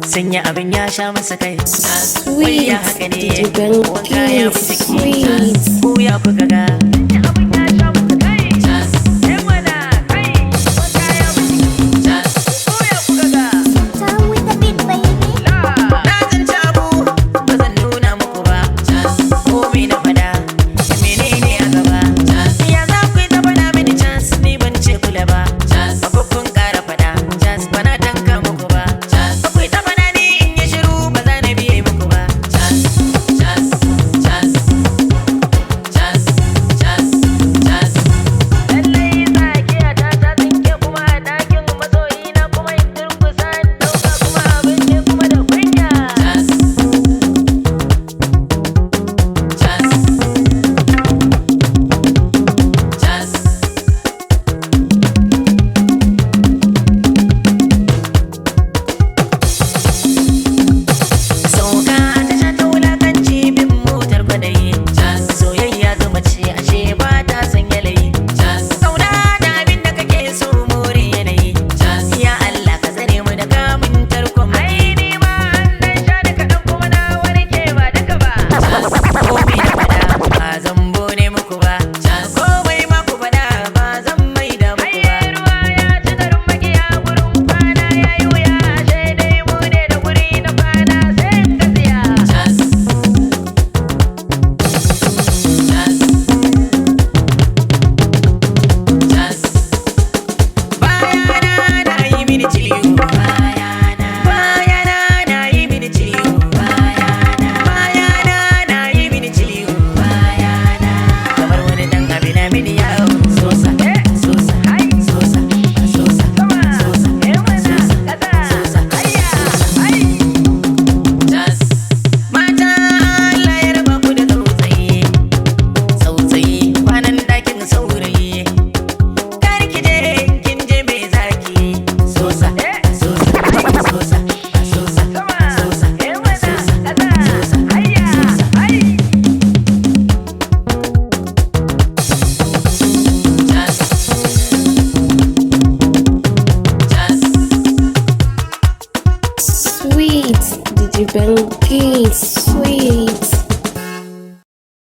Sanya abin ya sha masa kai. Sweet, DJ Wanka ya fi Benki, jiki. sweet. Ku ya kuka ga. Time with the beat, baby. Na zance abu ba zan nuna muku ba. Komai na fada da menene a gaba. Ya za ku yi ta fada mini chance ni ban ce kula ba. Ba kun ƙara fada chance ba na tanka muku ba. Ba ku yi ta fada ni in yi shiru ba za na biye muku ba. Lallai tsakiya ta tsinke kuma a ɗakin masoyi na kuma in durkusa in ɗauka kuma abin ne kuma da kunya. Sauka a tasha ta wulakanci bin motar kwadayi. Soyayya zuma ce ashe ba ta san yalayi. Kauna da abin da kake so more yanayi. Ya Allah ka tsare mu da kamun tarkon mai. Ai ni ma an dan sha da kaɗan kuma na warke ba duka ba. Komai na faɗa ba zan bone muku ba. Komai ma ku faɗa ba zan mai da muku ba. Ruwa ya ci garin magiya gurin kwana ya yi wuya. Ashe dai mu ne da guri na kwana sai in gaziya. Bayana na yi mini ciwo. Bayana na yi mini ciwo. Bayana na yi mini ciwo. Kamar wani dan abi na mini yawo. Sosa, sosa, sosa, sosa, sosa, sosa, hayya, Mata Allah ya raba ku da tsautsayi. Tsautsayi kwanan ɗakin saurayi. Kar ki je kin je me zaki. Sosa, sosa, sosa, sosa, sosa, sosa, hayya, Sweet, DJ Benki, sweet.